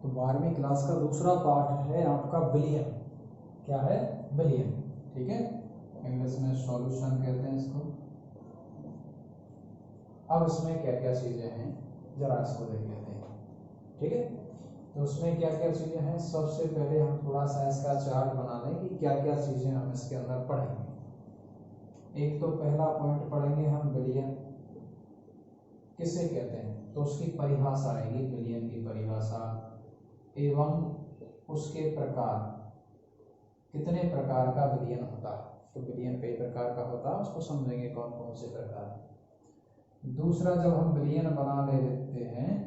तो 12वीं क्लास का दूसरा पार्ट है आपका बिलियन। क्या है? बिलियन। ठीक है, इंग्लिश में सॉल्यूशन कहते हैं इसको। अब इसमें क्या क्या चीजें हैं जरा इसको देख लेते हैं। ठीक है, तो उसमें क्या क्या चीजें हैं, सबसे पहले हम थोड़ा सा इसका चार्ट बना लें कि क्या क्या चीजें हम इसके अंदर पढ़ेंगे। एक तो पहला पॉइंट पढ़ेंगे हम बिलियन किसे कहते हैं, तो उसकी परिभाषा आएगी, बिलियन की परिभाषा एवं उसके प्रकार, कितने प्रकार का बिलियन होता है। तो बिलियन कई प्रकार का होता है, उसको समझेंगे कौन कौन से प्रकार। दूसरा, जब हम बिलियन बना लेते हैं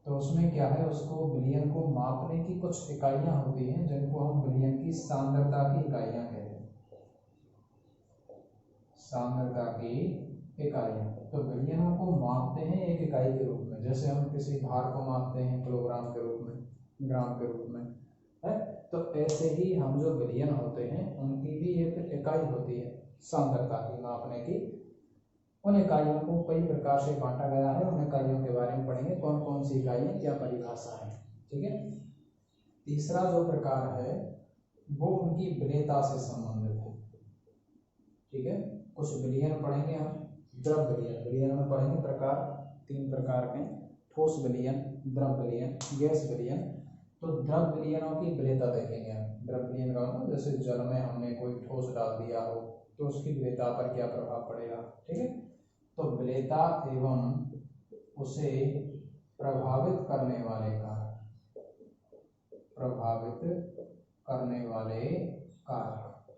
तो उसमें क्या है, उसको बिलियन को मापने की कुछ इकाइयां होती हैं जिनको हम बिलियन की सांद्रता की इकाइयां कहते हैं। सांद्रता की इकाइयां, तो बिलियनों को मापते हैं एक इकाई के रूप में, जैसे हम किसी भार को मापते हैं किलोग्राम के रूप में, ग्राम के रूप में है। तो ऐसे ही हम जो बिलियन होते हैं उनकी भी एक इकाई होती है सांद्रता की मापने की। उन इकाइयों को कई प्रकार से बांटा गया है, उन इकाइयों के बारे में पढ़ेंगे, कौन कौन सी इकाइयां, क्या परिभाषा है। ठीक है, तीसरा जो प्रकार है वो उनकी विलेयता से संबंधित है। ठीक है, कुछ बिलियन पढ़ेंगे हम, द्रव बिलियन, बिलियन में पढ़ेंगे प्रकार, 3 प्रकार के, ठोस बिलियन, द्रव बिलियन, गैस बिलियन। तो द्रव विलियनों की विलेयता देखेंगे हम। द्रव विलियन का मतलब जैसे जल में हमने कोई ठोस डाल दिया हो तो उसकी विलेयता पर क्या प्रभाव पड़ेगा। ठीक है, तो विलेयता एवं उसे प्रभावित करने वाले कारक, प्रभावित करने वाले कारक।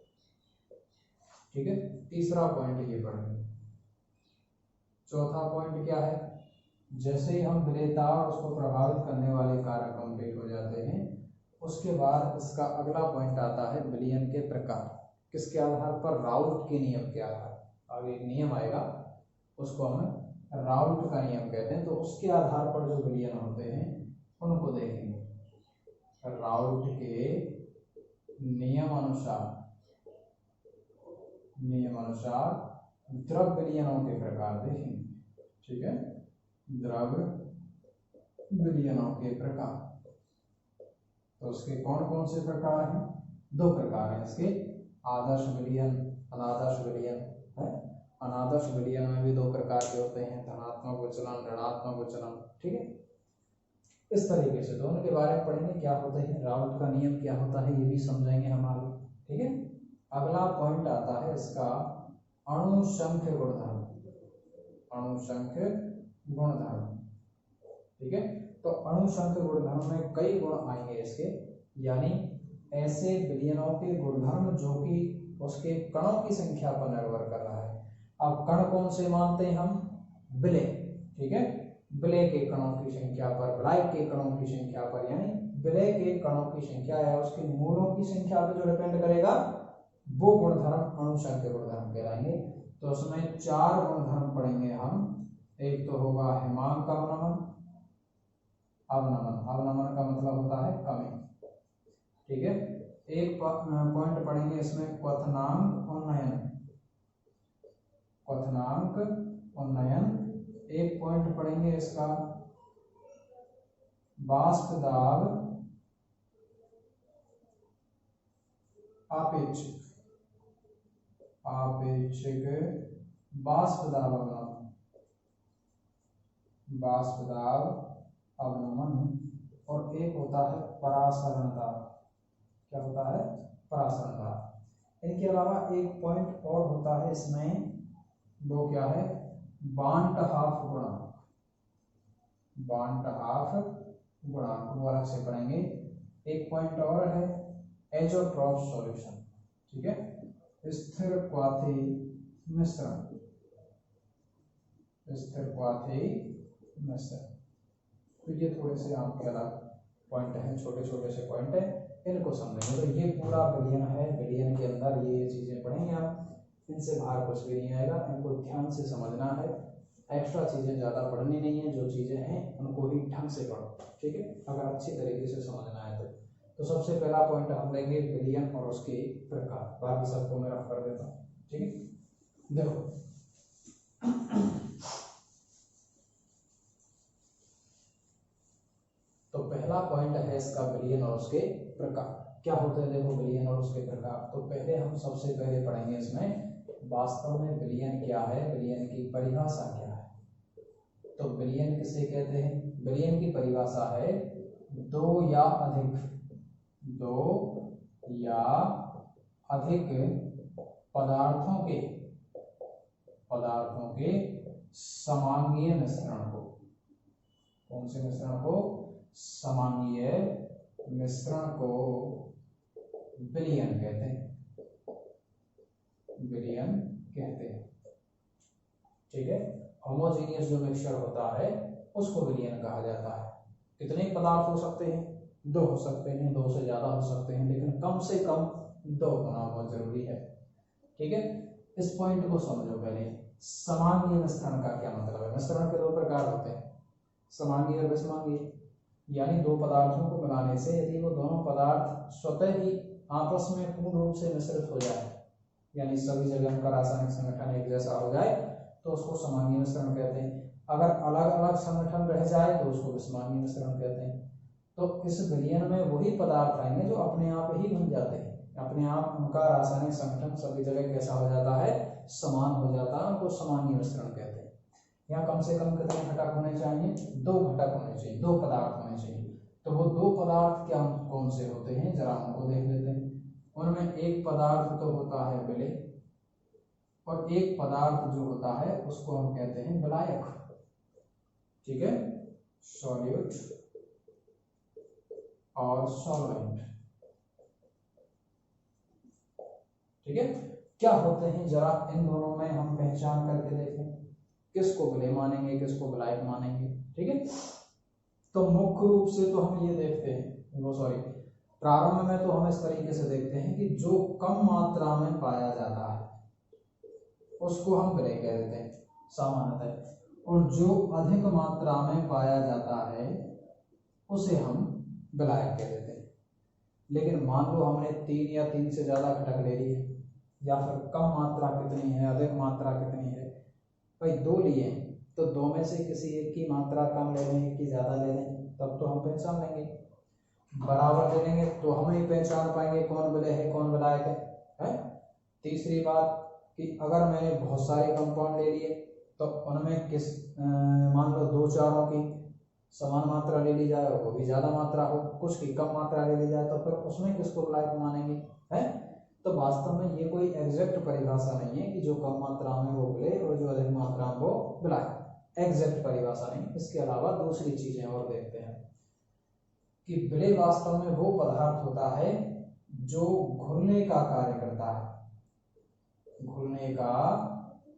ठीक है, तीसरा पॉइंट ये पढ़ेंगे। चौथा पॉइंट क्या है, जैसे ही हम विलेयता और उसको प्रभावित करने वाले कारक कंप्लीट हो जाते हैं, उसके बाद इसका अगला पॉइंट आता है विलियन के प्रकार। किसके आधार पर? राउल्ट के नियम के आधार। आगे एक नियम आएगा उसको हम राउल्ट का नियम कहते हैं। तो उसके आधार पर जो विलियन होते हैं उनको देखेंगे। राउल्ट के नियम अनुसार द्रव विलियनों के प्रकार देखेंगे। ठीक है, द्रव विलियनों के प्रकार, तो उसके कौन कौन से प्रकार हैं? 2 प्रकार हैं इसके, आदर्श विलियन, अनादर्श विलियन है। अनादर्श विलियन में भी 2 प्रकार के होते हैं, धनात्मक विचलन, ऋणात्मक विचलन। ठीक है, इस तरीके से दोनों के बारे में पढ़ेंगे, क्या होता है राउल्ट का नियम, क्या होता है ये भी समझेंगे हम आगे। ठीक है, अगला पॉइंट आता है इसका अणुसंख्य गुणधर्म, अणुसंख्य गुणधर्म। ठीक है, तो अणुसंख्य गुणधर्म में कई गुण आएंगे इसके, यानी ऐसे विलियनों के गुणधर्म जो कि उसके कणों की संख्या पर निर्भर कर रहा है। अब कण कौन से मानते हैं हम? विलेय। ठीक है, विलेय के कणों की संख्या पर, विलायक के कणों की संख्या पर, यानी विलेय के कणों की संख्या या उसके मूलों की संख्या पर जो डिपेंड करेगा वो गुणधर्म अणुसंख्य गुणधर्म कहलाएंगे। तो उसमें 4 गुणधर्म पढ़ेंगे हम। एक तो होगा हिमांक अवनमन, अवनमन, अवनमन का मतलब होता है कमी। ठीक है, एक पॉइंट पढ़ेंगे इसमें क्वथनांक उन्नयन, क्वथनांक उन्नयन। एक पॉइंट पढ़ेंगे इसका वाष्प दाब आपेक्षिक, आपेक्षिक वाष्प दाब अवनमन, वाष्प दाब अवनमन। और एक होता है परासरण दाब। क्या होता है? परासरण दाब। इनके अलावा एक पॉइंट और होता है इसमें, वो क्या है? बांट हाफ गुणांक, बांट हाफ गुणांक, वो अलग से पढ़ेंगे। एक पॉइंट और है एजोट्रॉप सॉल्यूशन। ठीक है, स्थिर क्वाथी मिश्रण, स्थिर क्वाथी मिश्रण। तो ये थोड़े से आपके अलग पॉइंट हैं, छोटे छोटे से पॉइंट है, इनको समझेंगे। तो ये पूरा बिलियन है, बिलियन के अंदर ये चीजें पढ़ेंगे आप, इनसे बाहर कुछ भी नहीं आएगा, इनको ध्यान से समझना है। एक्स्ट्रा चीजें ज़्यादा पढ़नी नहीं है, जो चीजें हैं उनको ही ढंग से पढ़ो। ठीक है, अगर अच्छी तरीके से समझना है तो सबसे पहला पॉइंट हम लेंगे बिलियन और उसके प्रकार, बाकी सबको मैं रफ कर देता हूँ। ठीक है, देखो तो पहला पहला पॉइंट है इसका विलयन और उसके प्रकार। क्या होते हैं देखो विलयन और उसके प्रकार। तो पहले हम सबसे पहले पढ़ेंगे इसमें वास्तव में विलयन क्या है, विलयन की परिभाषा क्या है। तो विलयन किसे कहते हैं? विलयन की परिभाषा है दो या अधिक पदार्थों के समांगीय मिश्रण को। कौन से मिश्रण को? समांगीय मिश्रण को विलयन कहते हैं, विलयन कहते हैं। ठीक है, होमोजेनियस जो मिक्सचर होता है उसको विलयन कहा जाता है। कितने पदार्थ हो सकते हैं? दो हो सकते हैं, दो से ज्यादा हो सकते हैं, लेकिन कम से कम दो होना बहुत जरूरी है। ठीक है, इस पॉइंट को समझो पहले। समांगीय मिश्रण का क्या मतलब है? मिश्रण के दो प्रकार होते हैं, समांगीय और विषमांगीय। यानी दो पदार्थों को मिलाने से यदि वो दोनों पदार्थ स्वतः ही आपस में पूर्ण रूप से मिश्रित हो जाए, यानी सभी जगह उनका रासायनिक संगठन एक जैसा हो जाए, तो उसको समांगीय मिश्रण कहते हैं। अगर अलग अलग संगठन रह जाए तो उसको विषमांगीय मिश्रण कहते हैं। तो इस विलयन में वही पदार्थ आएंगे जो अपने आप ही बन जाते हैं, अपने आप उनका रासायनिक संगठन सभी जगह कैसा हो जाता है? समान हो जाता है, उनको समांगीय मिश्रण कहते हैं। यहाँ कम से कम कितने घटक होने चाहिए? दो घटक होने चाहिए, दो पदार्थ होने चाहिए। तो वो दो पदार्थ क्या कौन से होते हैं जरा उनको देख लेते हैं। उनमें एक पदार्थ तो होता है विलय, और एक पदार्थ जो होता है उसको हम कहते हैं विलायक। ठीक है, सॉल्यूट और सॉल्वेंट। ठीक है, क्या होते हैं जरा इन दोनों में हम पहचान करके देखें, किसको विलय मानेंगे, किसको विलायक मानेंगे। ठीक है, तो मुख्य रूप से तो हम ये देखते हैं, वो सॉरी प्रारंभ में तो हम इस तरीके से देखते हैं कि जो कम मात्रा में पाया जाता है उसको हम विलय कह देते हैं सामान्यतः, और जो अधिक मात्रा में पाया जाता है उसे हम विलायक कह देते हैं। लेकिन मान लो हमने 3 या 3 से ज्यादा घटक ले लिए, या फिर कम मात्रा कितनी है, अधिक मात्रा कितनी है, भाई दो लिए, तो दो में से किसी एक की मात्रा कम ले लें, एक की ज्यादा ले लें, तब तो हम पहचान लेंगे। बराबर ले लेंगे तो हम ही पहचान पाएंगे कौन विलय है कौन विलायक है। तीसरी बात कि अगर मैंने बहुत सारे कंपाउंड ले लिए तो उनमें किस मान लो 2 चारों की समान मात्रा ले ली जाए, वो भी ज्यादा मात्रा हो, कुछ की कम मात्रा ले ली जाए, तो फिर उसमें किसको विलायक मानेंगे? है तो वास्तव में ये कोई एग्जैक्ट परिभाषा नहीं है कि जो कम मात्रा में वो विलय और जो अधिक मात्रा में वो विलायक, एग्जैक्ट परिभाषा नहीं। इसके अलावा दूसरी चीजें और देखते हैं कि विलय वास्तव में वो पदार्थ होता है जो घुलने का कार्य करता है, घुलने का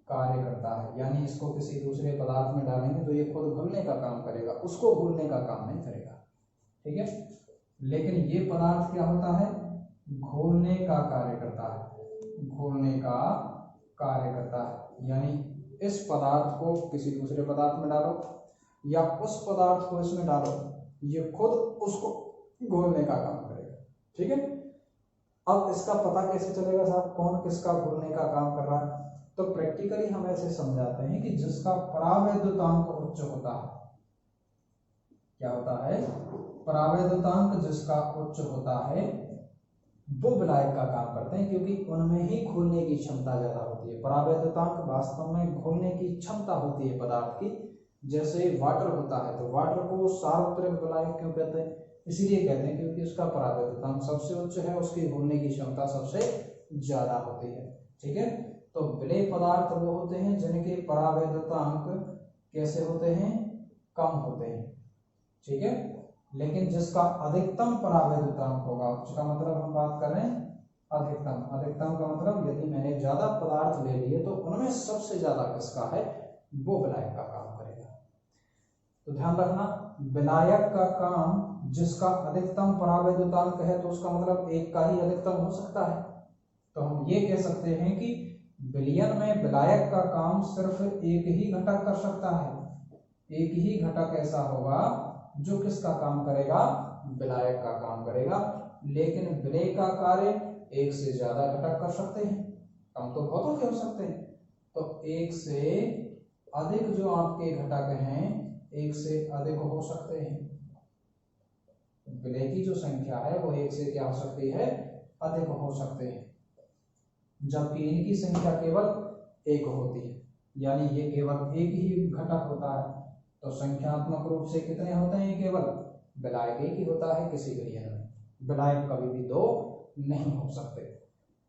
कार्य करता है। यानी इसको किसी दूसरे पदार्थ में डालेंगे तो ये खुद घुलने का काम करेगा, उसको घुलने का काम नहीं करेगा। ठीक है, लेकिन ये पदार्थ क्या होता है? घोलने का कार्य करता है, घोलने का कार्य करता है। यानी इस पदार्थ को किसी दूसरे पदार्थ में डालो या उस पदार्थ को इसमें डालो, ये खुद उसको घोलने का काम करेगा। ठीक है, अब इसका पता कैसे चलेगा साहब कौन किसका घोलने का काम कर रहा है? तो प्रैक्टिकली हम ऐसे समझाते हैं कि जिसका परावैद्युतांक उच्च होता है, क्या होता है? परावैद्युतांक जिसका उच्च होता है वो विलायक का काम करते हैं, क्योंकि उनमें ही घुलने की क्षमता ज्यादा होती है। परावैद्युतांक वास्तव में घुलने की क्षमता होती है पदार्थ की। जैसे वाटर होता है तो वाटर को सार्वत्रिक विलायक क्यों कहते हैं? इसीलिए कहते हैं क्योंकि उसका परावैद्युतांक सबसे उच्च है, उसकी घुलने की क्षमता सबसे ज्यादा होती है। ठीक है, तो विलय पदार्थ वो होते हैं जिनके परावैद्युतांक कैसे होते हैं? कम होते हैं। ठीक है, लेकिन जिसका अधिकतम परावैद्युतांक होगा, उसका मतलब हम बात कर रहे हैं अधिकतम। अधिकतम का मतलब यदि मैंने ज्यादा पदार्थ ले लिए तो उनमें सबसे ज्यादा किसका है? वो विलायक का काम करेगा। तो ध्यान रखना, विलायक का काम जिसका अधिकतम परावैद्युतांक है तो उसका मतलब एक का ही अधिकतम हो सकता है। तो हम ये कह सकते हैं कि विलयन में विलायक का काम सिर्फ एक ही घटक कर सकता है। एक ही घटक ऐसा होगा जो किसका काम करेगा? विलायक का काम करेगा। लेकिन विलय का कार्य एक से ज्यादा घटक कर सकते हैं, कम तो बहुतों के हो सकते हैं। तो एक से अधिक जो आपके घटक हैं एक से अधिक हो सकते हैं। विलय की जो संख्या है वो एक से क्या हो सकती है, अधिक हो सकते हैं, जबकि इनकी संख्या केवल एक होती है, यानी ये केवल एक ही घटक होता है। तो संख्यात्मक रूप से कितने होते हैं, केवल विलायक एक ही होता है किसी विलयन में, विलायक कभी भी दो नहीं हो सकते।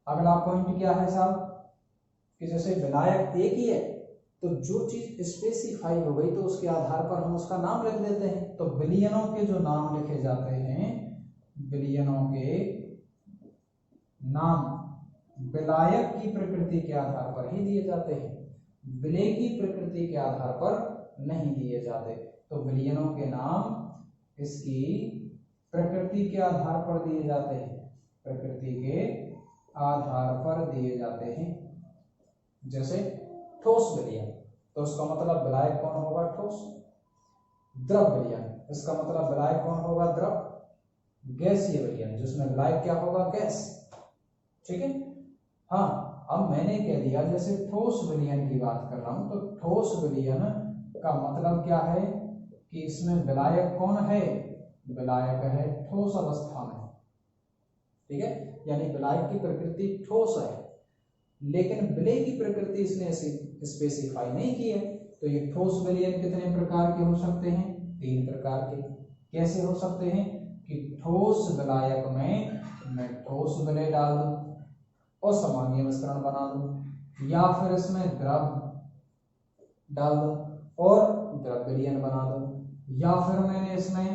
अगला पॉइंट क्या है साहब कि जैसे विलायक एक ही है तो जो चीज स्पेसिफाई हो गई तो उसके आधार पर हम उसका नाम लिख देते हैं। तो विलयनों के जो नाम लिखे जाते हैं, विलयनों के नाम विलायक की प्रकृति के आधार पर ही दिए जाते हैं, विलय की प्रकृति के आधार पर नहीं दिए जाते। तो विलयनों के नाम इसकी प्रकृति के आधार पर दिए जाते हैं, प्रकृति के आधार पर दिए जाते हैं। जैसे ठोस विलयन, तो उसका मतलब विलायक कौन होगा, ठोस। द्रव विलयन, इसका मतलब विलायक कौन होगा, द्रव। गैसीय विलयन, जिसमें विलायक क्या होगा, गैस। ठीक है। हाँ, अब मैंने कह दिया जैसे ठोस विलयन की बात कर रहा हूं, तो ठोस विलयन का मतलब क्या है कि इसमें विलायक कौन है, विलायक है ठोस अवस्था में। ठीक है, यानी विलायक की प्रकृति ठोस है, लेकिन विलय की प्रकृति इसने स्पेसिफाई नहीं की है। तो ये ठोस विलयन कितने प्रकार के हो सकते हैं, 3 प्रकार के। कैसे हो सकते हैं कि ठोस विलायक में मैं ठोस विलय डाल दूं और समांगीय मिश्रण बना दूं, या फिर इसमें द्रव डाल दूं और द्रव विलयन बना दूं, या फिर मैंने इसमें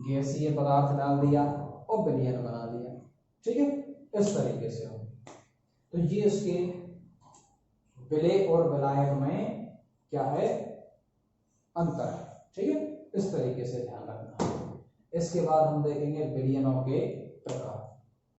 गैसीय पदार्थ डाल दिया और विलयन बना दिया। ठीक है, इस तरीके से हो। तो ये इसके विलय और विलायक में क्या है, अंतर है। ठीक है, इस तरीके से ध्यान रखना। इसके बाद हम देखेंगे विलयनों के प्रकार।